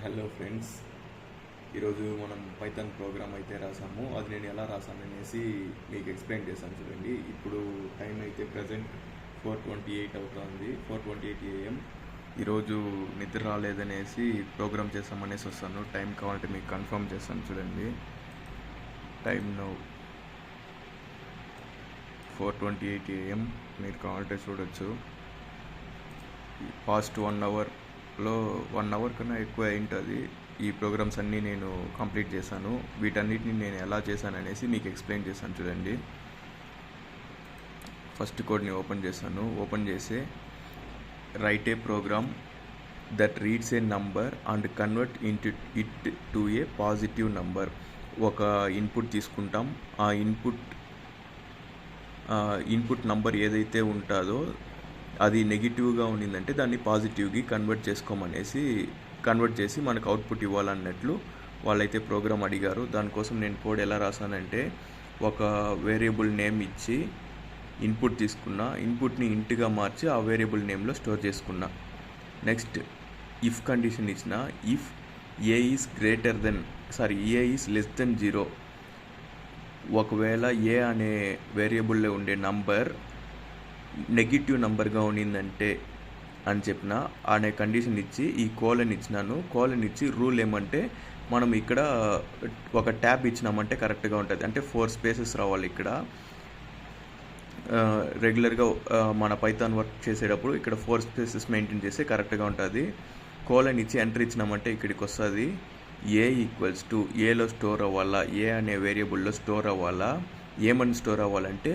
Hello friends, ఈరోజు మనం Python program అయితే రాసాము. అది నేను ఎలా రాసాను అనేసి మీకు ఎక్స్ప్లెయిన్ చేశాను చూడండి. ఇప్పుడు టైం అయితే ప్రజెంట్ 4:28 అవుతుంది, 4:28 AM. ఈరోజు నిద్ర రాలేదనేసి ప్రోగ్రామ్ చేసామనేసి వస్తాను. టైం కావాలంటే మీకు కన్ఫర్మ్ చేస్తాను చూడండి. Time now 4:28 AM. మీరు కావాలంటే చూడొచ్చు. పాస్ట్ 1 అవర్లో 1 అవర్ కన్నా ఎక్కువ ఉంటుంది. ఈ ప్రోగ్రామ్స్ అన్నీ నేను కంప్లీట్ చేశాను. వీటన్నిటిని నేను ఎలా చేశాను అనేసి మీకు ఎక్స్ప్లెయిన్ చేశాను చూడండి. ఫస్ట్ కోడ్ని ఓపెన్ చేశాను. ఓపెన్ చేసి write a program that reads a number and convert it to a positive number. ఒక ఇన్పుట్ తీసుకుంటాం. ఆ ఇన్పుట్ నంబర్ ఏదైతే ఉంటుందో అది నెగిటివ్గా ఉండిందంటే దాన్ని పాజిటివ్కి కన్వర్ట్ చేసి మనకు అవుట్పుట్ ఇవ్వాలన్నట్లు వాళ్ళైతే ప్రోగ్రామ్ అడిగారు. దానికోసం నేను కోడ్ ఎలా రాసానంటే, ఒక వేరియబుల్ నేమ్ ఇచ్చి ఇన్పుట్ తీసుకున్నా, ఇన్పుట్ని ఇంట్గా మార్చి ఆ వేరియబుల్ నేమ్లో స్టోర్ చేసుకున్నా. నెక్స్ట్ ఇఫ్ కండిషన్ ఇచ్చిన, if A is less than 0, ఒకవేళ ఏ అనే వేరియబుల్లో ఉండే నంబర్ నెగిటివ్ నంబర్గా ఉండిందంటే అని చెప్పిన అనే కండిషన్ ఇచ్చి ఈ కోలన్ ఇచ్చినాను. కోలన్ ఇచ్చి రూల్ ఏమంటే, మనం ఇక్కడ ఒక ట్యాబ్ ఇచ్చినామంటే కరెక్ట్గా ఉంటుంది. అంటే 4 స్పేసెస్ రావాలి ఇక్కడ. రెగ్యులర్గా మన పైథాన్ వర్క్ చేసేటప్పుడు ఇక్కడ 4 స్పేసెస్ మెయింటైన్ చేస్తే కరెక్ట్గా ఉంటుంది. కోలన్ ఇచ్చి ఎంటర్ ఇచ్చినామంటే ఇక్కడికి వస్తుంది. ఏ ఈక్వల్స్ టు, ఏలో స్టోర్ అవ్వాలా, ఏ అనే వేరియబుల్లో స్టోర్ అవ్వాలా. ఏమని స్టోర్ అవ్వాలంటే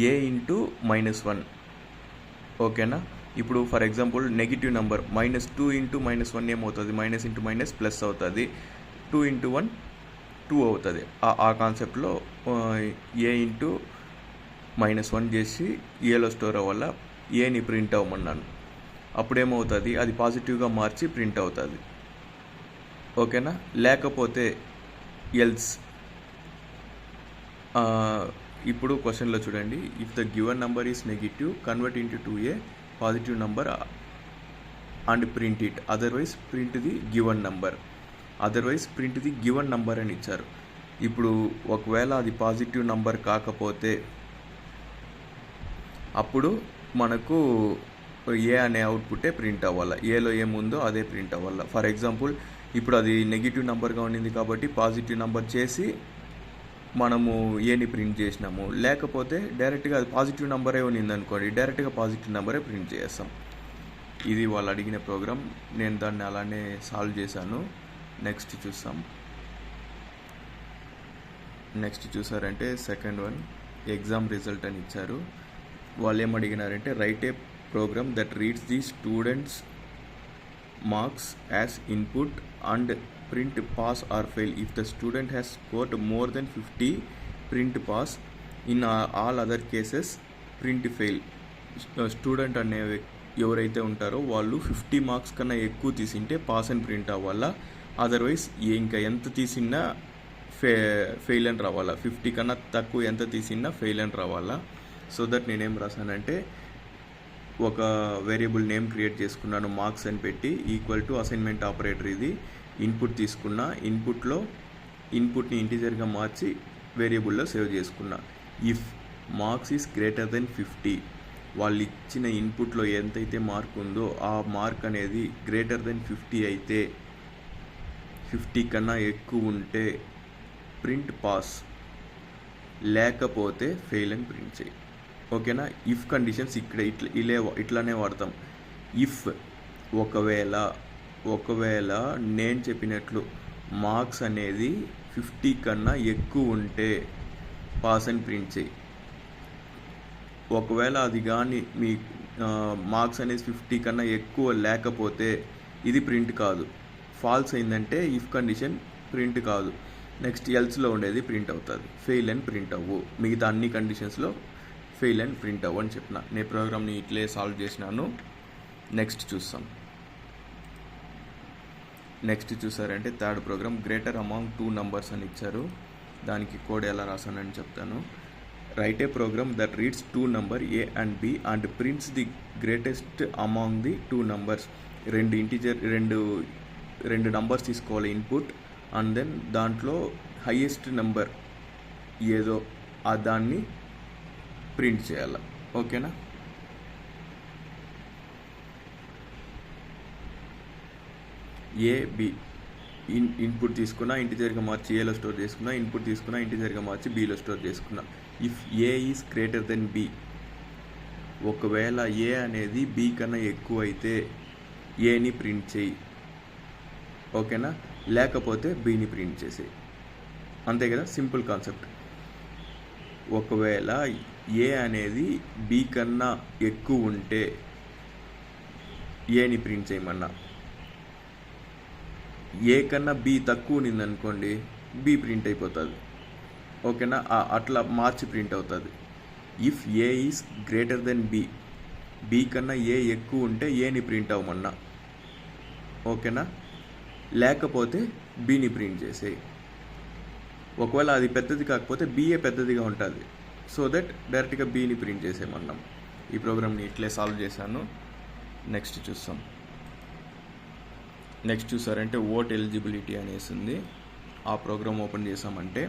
ఏ ఇంటూ -1. ఓకేనా. ఇప్పుడు for example negative number -2 into -1 ఏమవుతుంది, మైనస్ ఇంటూ మైనస్ ప్లస్ అవుతుంది. 2 ఇంటూ 1 2 అవుతుంది. ఆ కాన్సెప్ట్లో ఏ ఇంటూ -1 చేసి ఏలో స్టోర్ అవ్వాల. ఏని ప్రింట్ అవ్వమన్నాను. అప్పుడేమవుతుంది, అది పాజిటివ్గా మార్చి ప్రింట్ అవుతుంది. ఓకేనా. లేకపోతే ఎల్స్. ఇప్పుడు క్వశ్చన్లో చూడండి, if the given number is negative convert into to a positive number and print it, otherwise print the given number అని ఇచ్చారు. ఇప్పుడు ఒకవేళ అది పాజిటివ్ నెంబర్ కాకపోతే అప్పుడు మనకు ఏ అనే అవుట్పుట్టే ప్రింట్ అవ్వాలి. ఏలో ఏముందో అదే ప్రింట్ అవ్వాలి. ఫర్ ఎగ్జాంపుల్ ఇప్పుడు అది నెగిటివ్ నెంబర్గా ఉండింది కాబట్టి పాజిటివ్ నెంబర్ చేసి మనము ఏని ప్రింట్ చేసినాము. లేకపోతే డైరెక్ట్గా అది పాజిటివ్ నెంబరే ఉన్నింది అనుకోండి, డైరెక్ట్గా పాజిటివ్ నెంబరే ప్రింట్ చేస్తాం. ఇది వాళ్ళు అడిగిన ప్రోగ్రామ్. నేను దాన్ని అలానే సాల్వ్ చేశాను. నెక్స్ట్ చూసారంటే సెకండ్ వన్ ఎగ్జామ్ రిజల్ట్ అని ఇచ్చారు. వాళ్ళు ఏమడిగినారంటే, write a program that reads the students marks as input and print pass or fail. If the student has scored more than 50, print pass. In all other cases print fail. Student అనే ఎవరైతే ఉంటారో వాళ్ళు 50 marks కన్నా ఎక్కువ తీసింటే pass అని print అవ్వాలా. Otherwise ఇంకా ఎంత తీసినా ఫెయిల్ అని రావాలా. 50 కన్నా తక్కువ ఎంత తీసినా ఫెయిల్ అని రావాలా. సో దట్ నేనేం రాసానంటే, ఒక వేరియబుల్ నేమ్ క్రియేట్ చేసుకున్నాను, మార్క్స్ అని పెట్టి, ఈక్వల్ టు అసైన్మెంట్ ఆపరేటర్. ఇది ఇన్పుట్ తీసుకున్నా, ఇన్పుట్ని ఇంటిజర్గా మార్చి వేరియబుల్లో సేవ్ చేసుకున్నా. If marks is greater then 50, వాళ్ళు ఇచ్చిన ఇన్పుట్లో ఎంతైతే మార్క్ ఉందో ఆ మార్క్ అనేది గ్రేటర్ దెన్ 50 అయితే, 50 కన్నా ఎక్కువ ఉంటే ప్రింట్ పాస్, లేకపోతే ఫెయిల్ అని ప్రింట్ చేయి. ఓకేనా. ఇఫ్ కండిషన్స్ ఇక్కడ ఇట్లానే వాడతాం. ఇఫ్ ఒకవేళ నేను చెప్పినట్లు మార్క్స్ అనేది 50 కన్నా ఎక్కువ ఉంటే పాస్ అని ప్రింట్ చేయి. ఒకవేళ అది కానీ మీ మార్క్స్ అనేది 50 కన్నా ఎక్కువ లేకపోతే ఇది ప్రింట్ కాదు. ఫాల్స్ అయిందంటే ఇఫ్ కండిషన్ ప్రింట్ కాదు. నెక్స్ట్ ఎల్స్లో ఉండేది ప్రింట్ అవుతుంది. ఫెయిల్ అని ప్రింట్ అవ్వు. మిగతా అన్ని కండిషన్స్లో ఫెయిల్ అండ్ ప్రింట్ అవ్వు అని చెప్పిన. నేను ప్రోగ్రామ్ని ఇట్లే సాల్వ్ చేసినాను. నెక్స్ట్ చూసారంటే third program greater among 2 numbers అని ఇచ్చారు. దానికి కోడ్ ఎలా రాసానని చెప్తాను. Write a program that reads 2 number A and B and prints the greatest among the 2 numbers. రెండు 2 నంబర్స్ తీసుకోవాలి ఇన్పుట్, అండ్ దెన్ దాంట్లో హైయెస్ట్ నెంబర్ ఏదో ఆ దాన్ని ప్రింట్ చేయాలి. ఓకేనా? ఏ బి ఇన్పుట్ తీసుకున్నా ఇంటిజర్గా మార్చి ఏలో స్టోర్ చేసుకున్నా, ఇన్పుట్ తీసుకున్నా ఇంటిజర్గా మార్చి బీలో స్టోర్ చేసుకున్నా. If A is greater then B, ఒకవేళ ఏ అనేది బి కన్నా ఎక్కువ అయితే ఏని ప్రింట్ చేయి. ఓకేనా? లేకపోతే బిని ప్రింట్ చేసేయి. అంతే కదా, సింపుల్ కాన్సెప్ట్. ఒకవేళ ఏ అనేది బి కన్నా ఎక్కువ ఉంటే ఏని ప్రింట్ చేయమన్నా, ఏ కన్నా బి తక్కువ ఉన్నింది అనుకోండి బి ప్రింట్ అయిపోతుంది. ఓకేనా? అట్లా మార్చి ప్రింట్ అవుతుంది. If A is greater then B, B కన్నా ఏ ఎక్కువ ఉంటే ఏని ప్రింట్ అవ్వమన్నా. ఓకేనా? లేకపోతే బిని ప్రింట్ చేసేయి. ఒకవేళ అది పెద్దది కాకపోతే బిఏ పెద్దదిగా ఉంటుంది, సో దట్ డైరెక్ట్గా బిని ప్రింట్ చేసేయమన్నాం. ఈ ప్రోగ్రామ్ని ఇట్లే సాల్వ్ చేశాను. నెక్స్ట్ చూసారంటే ఓట్ ఎలిజిబిలిటీ అనేసి ఉంది. ఆ ప్రోగ్రామ్ ఓపెన్ చేసామంటే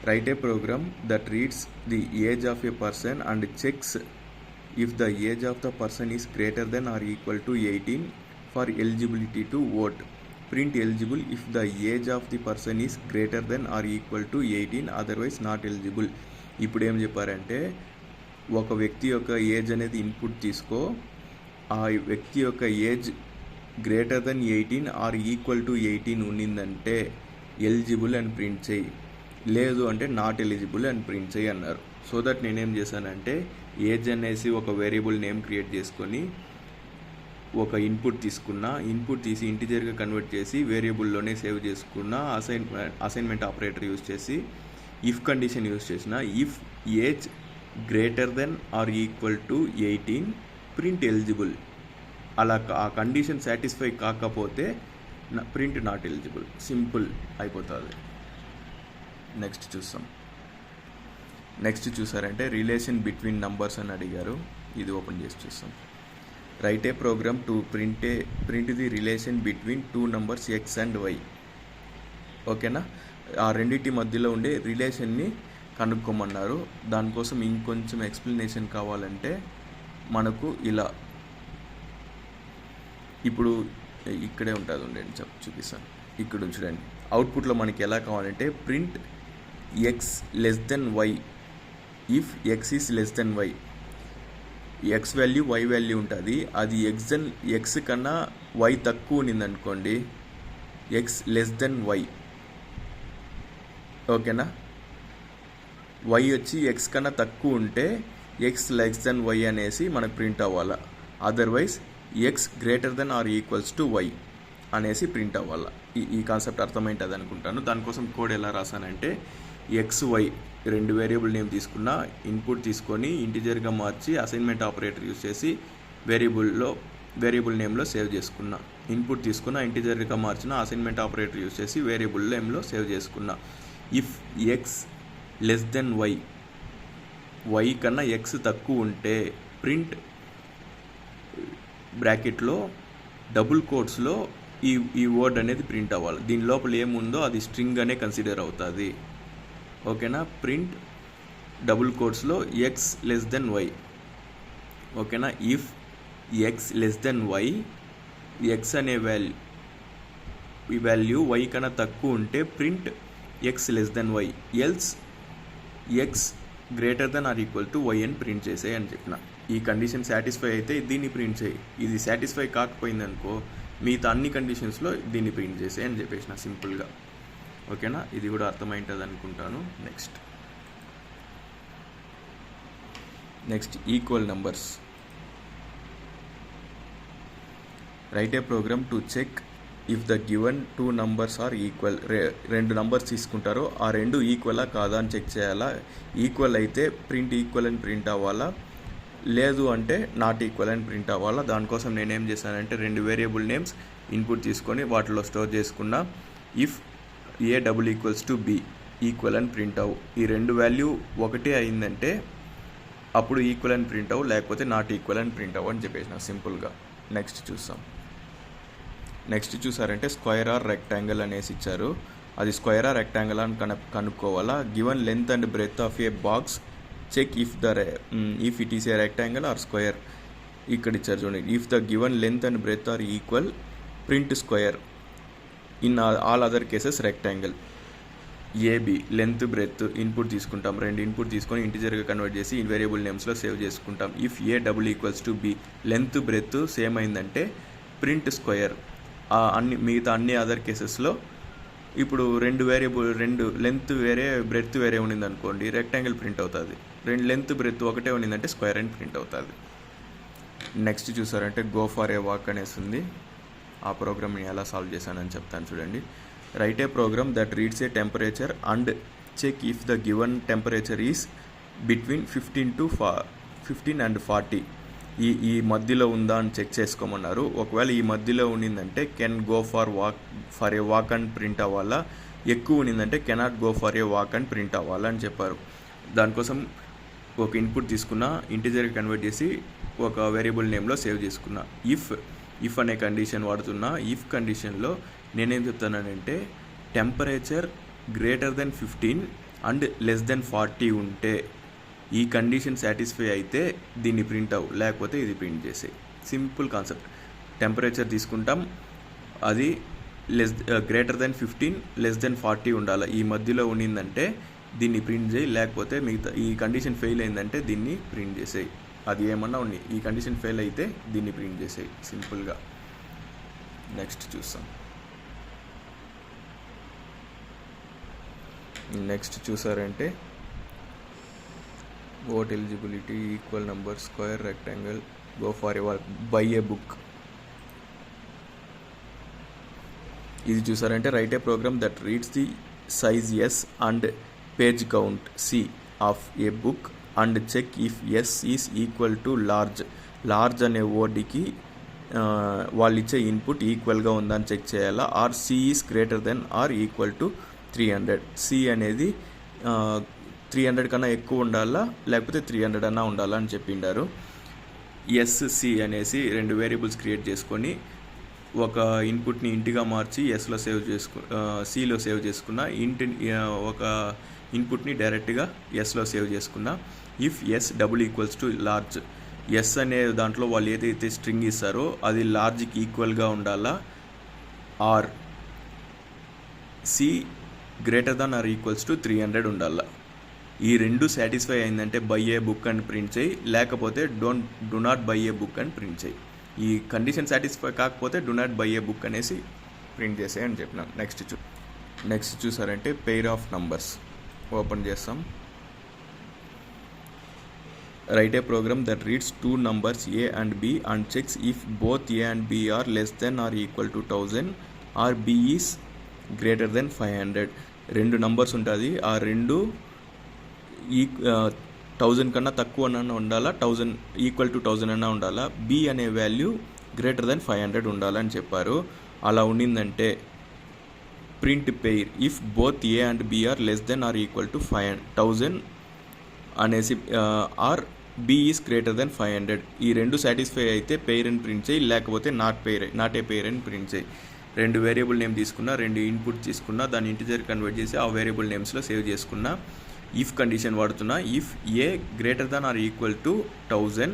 write a program that reads the age of a person and checks if the age of the person is greater than or equal to 18 for eligibility to vote. Print eligible if the age of the person is greater than or equal to 18, otherwise not eligible. ఇప్పుడు ఏం చెప్పారంటే ఒక వ్యక్తి యొక్క age అనేది input తీసుకో, ఆ వ్యక్తి యొక్క age greater than 18 or equal to 18 ఉన్నిందంటే ఎలిజిబుల్ అని ప్రింట్ చేయి, లేదు అంటే నాట్ ఎలిజిబుల్ అని ప్రింట్ చేయి అన్నారు. సో దట్ నేనేం చేశానంటే ఏజ్ అనేసి ఒక వేరియబుల్ నేమ్ క్రియేట్ చేసుకొని ఒక ఇన్పుట్ తీసుకున్నా, ఇన్పుట్ తీసి ఇంటిజర్గా కన్వర్ట్ చేసి వేరియబుల్లోనే సేవ్ చేసుకున్నా. అసైన్మెంట్ ఆపరేటర్ యూజ్ చేసి ఇఫ్ కండిషన్ యూజ్ చేసిన if age greater than or equal to 18 print eligible. అలా ఆ కండిషన్ సాటిస్ఫై కాకపోతే ప్రింట్ నాట్ ఎలిజిబుల్. సింపుల్ అయిపోతుంది. నెక్స్ట్ చూసారంటే రిలేషన్ బిట్వీన్ నంబర్స్ అని అడిగారు. ఇది ఓపెన్ చేసి చూస్తాం. Write a program to print the relation between 2 numbers x and y. ఓకేనా? ఆ రెండింటి మధ్యలో ఉండే రిలేషన్ని కనుక్కోమన్నారు. దానికోసం ఇంకొంచెం ఎక్స్ప్లెనేషన్ కావాలంటే మనకు ఇలా ఇప్పుడు ఇక్కడే ఉంటుంది, ఉండండి చూపిస్తాను. ఇక్కడ చూడండి, అవుట్పుట్లో మనకి ఎలా కావాలంటే print x less than y if x is less than y. X value y value ఉంటుంది, అది ఎక్స్ కన్నా వై తక్కువ ఉన్నింది అనుకోండి, ఎక్స్ లెస్ దెన్ వై. ఓకేనా? వై వచ్చి ఎక్స్ కన్నా తక్కువ ఉంటే ఎక్స్ లెస్ దెన్ వై అనేసి మనకు ప్రింట్ అవ్వాలా, otherwise x greater than or equals to y అనేసి ప్రింట్ అవ్వాలా. ఈ కాన్సెప్ట్ అర్థమైంటుంది అనుకుంటాను. దానికోసం కోడ్ ఎలా రాసానంటే ఎక్స్ వై 2 వేరియబుల్ నేమ్ తీసుకున్నా, ఇన్పుట్ తీసుకొని ఇంటిజర్గా మార్చి అసైన్మెంట్ ఆపరేటర్ యూజ్ చేసి వేరియబుల్ నేమ్లో సేవ్ చేసుకున్నా. ఇన్పుట్ తీసుకున్నా, ఇంటిజర్గా మార్చిన అసైన్మెంట్ ఆపరేటర్ యూజ్ చేసి వేరియబుల్ నేమ్లో సేవ్ చేసుకున్నా. If x less than y, y కన్నా ఎక్స్ తక్కువ ఉంటే ప్రింట్ బ్రాకెట్లో డబుల్ కోట్స్లో ఈ వర్డ్ అనేది ప్రింట్ అవ్వాలి. దీని లోపల ఏముందో అది స్ట్రింగ్ అనే కన్సిడర్ అవుతుంది. ఓకేనా? ప్రింట్ డబుల్ కోట్స్లో ఎక్స్ లెస్ దెన్ వై. ఓకేనా? If x less than y, ఎక్స్ అనే వాల్యూ వై కన్నా తక్కువ ఉంటే print x less than y, else x greater than or equal to y అని ప్రింట్ చేసేయి అని చెప్పిన. ఈ కండిషన్ సాటిస్ఫై అయితే దీన్ని ప్రింట్ చేయి, ఇది సాటిస్ఫై కాకపోయిందనుకో మిగతా అన్ని కండిషన్స్లో దీన్ని ప్రింట్ చేసేయి అని చెప్పేసిన సింపుల్గా. ఓకేనా? ఇది కూడా అర్థమైంటుంది అనుకుంటాను. Next equal numbers. Write a program to check if the given 2 numbers are equal. 2 numbers తీసుకుంటారో ఆ 2 ఈక్వలా కాదా అని చెక్ చేయాలా. ఈక్వల్ అయితే ప్రింట్ ఈక్వల్ అని ప్రింట్ అవ్వాలా, లేదు అంటే నాట్ ఈక్వల్ అని ప్రింట్ అవ్వాలా. దానికోసం నేనేం చేశానంటే 2 వేరియబుల్ నేమ్స్ ఇన్పుట్ తీసుకొని వాటిలో స్టోర్ చేసుకున్నా. If a double equals to B, equal అని ప్రింట్ అవ్వు. ఈ 2 వాల్యూ ఒకటే అయిందంటే అప్పుడు ఈక్వల్ అని ప్రింట్ అవ్వు, లేకపోతే నాట్ ఈక్వల్ అని ప్రింట్ అవ్వు అని చెప్పేసిన సింపుల్గా. నెక్స్ట్ చూస్తాం. నెక్స్ట్ చూసారంటే స్క్వేర్ ఆర్ రెక్టాంగిల్ అనేసి ఇచ్చారు. అది స్క్వేర్ ఆర్ రెక్టాంగిల్ అని కనుక్కోవాలా. Given length and breadth of a box check if it is a rectangle or square. ఇక్కడ ఇచ్చారు చూడండి. If the given length and breadth are equal print square, in all other cases rectangle. A b length breadth input తీసుకుంటాం. 2 input తీసుకొని ఇంటిజర్గా convert చేసి variable నేమ్స్లో save చేసుకుంటాం. If a double equals to b, length breadth same అయిందంటే print square. మిగతా అన్ని other కేసెస్లో ఇప్పుడు 2 లెంత్ వేరే బ్రెత్ వేరే ఉండింది అనుకోండి, రెక్టాంగిల్ ప్రింట్ అవుతుంది. 2 లెంత్ బ్రెత్ ఒకటే ఉండిందంటే స్క్వేర్ అని ప్రింట్ అవుతుంది. నెక్స్ట్ చూసారంటే గో ఫర్ ఏ వాక్ అనేసి ఉంది. ఆ ప్రోగ్రామ్ని ఎలా సాల్వ్ చేశానని చెప్తాను చూడండి. Write a program that reads a temperature and check if the given temperature is between 15 and 40. ఈ మధ్యలో ఉందా అని చెక్ చేసుకోమన్నారు. ఒకవేళ ఈ మధ్యలో ఉండిందంటే can go for a walk and print అవ్వాలా, ఎక్కువ ఉండిందంటే cannot go for a walk and print అవ్వాలా అని చెప్పారు. దానికోసం ఒక ఇన్పుట్ తీసుకున్నా, ఇంటిజర్కి కన్వర్ట్ చేసి ఒక వేరియబుల్ నేమ్లో సేవ్ చేసుకున్నా. ఇఫ్ అనే కండిషన్ వాడుతున్నా. ఇఫ్ కండిషన్లో నేనేం చెప్తానంటే temperature greater than 15 and less than 40 ఉంటే ఈ కండిషన్ సాటిస్ఫై అయితే దీన్ని ప్రింట్ అవ్వు, లేకపోతే ఇది ప్రింట్ చేసేయి. Simple concept. టెంపరేచర్ తీసుకుంటాం, అది గ్రేటర్ దెన్ 15 లెస్ దెన్ 40 ఉండాలి. ఈ మధ్యలో ఉండిందంటే దీన్ని ప్రింట్ చేయి, లేకపోతే మిగతా ఈ కండిషన్ ఫెయిల్ అయిందంటే దీన్ని ప్రింట్ చేసేయి. అది ఏమన్నా ఉంది, ఈ కండిషన్ ఫెయిల్ అయితే దీన్ని ప్రింట్ చేసేయి సింపుల్గా. నెక్స్ట్ చూస్తాం. నెక్స్ట్ చూసారంటే vote eligibility equal number square rectangle go for a buy a book. ఇది చూసారంటే write a program that reads the size s and page count c of a book and check if s is equal to large అనే వర్డ్కి వాళ్ళు ఇచ్చే input ఈక్వల్గా ఉందని check చేయాలా. Or c is greater than or equal to 300. C అనేది 300 కన్నా ఎక్కువ ఉండాలా, లేకపోతే 300 అన్నా ఉండాలా అని చెప్పిండారు. సి అనేసి 2 వేరియబుల్స్ క్రియేట్ చేసుకొని ఒక ఇన్పుట్ని ఇంటిగా మార్చి సిలో సేవ్ చేసుకున్న, ఒక ఇన్పుట్ని డైరెక్ట్గా ఎస్లో సేవ్ చేసుకున్నా. If s double equals to large, s అనే దాంట్లో వాళ్ళు ఏదైతే స్ట్రింగ్ ఇస్తారో అది లార్జ్కి ఈక్వల్గా ఉండాలా. Or c greater than or equals to 300 ఉండాలా. ఈ 2 సాటిస్ఫై అయిందంటే బై ఏ బుక్ అని ప్రింట్ చేయి, లేకపోతే do not buy a book అని ప్రింట్ చేయి. ఈ కండిషన్ సాటిస్ఫై కాకపోతే do not buy a book అనేసి ప్రింట్ చేసేయి అని చెప్పినాం. నెక్స్ట్ చూసారంటే పెయిర్ ఆఫ్ నంబర్స్ ఓపెన్ చేస్తాం. Write a program that reads 2 numbers a and b and checks if both a and b are less than or equal to 1000 or b is greater than 500. 2 numbers ఉంటుంది, ఆ 2 1000 కన్నా తక్కువ అన్నా ఉండాలా, 1000 equal to 1000 అన్నా ఉండాలా. B అనే value greater than 500 ఉండాలని చెప్పారు. అలా ఉండిందంటే print pair if both a and b are less than or equal to 1000 అనేసి, or b is greater than 500. ఈ 2 సాటిస్ఫై అయితే పెయిర్ అని ప్రింట్ చేయి, లేకపోతే నాట్ ఏ పెయిర్ అని ప్రింట్ చేయి. 2 వేరియబుల్ నేమ్ తీసుకున్నా, 2 ఇన్పుట్ తీసుకున్నా, దాన్ని ఇంటిజర్ కన్వర్ట్ చేసి ఆ వేరియబుల్ నేమ్స్లో సేవ్ చేసుకున్నా. ఇఫ్ కండిషన్ వాడుతున్నా. If a greater than or equal to 1000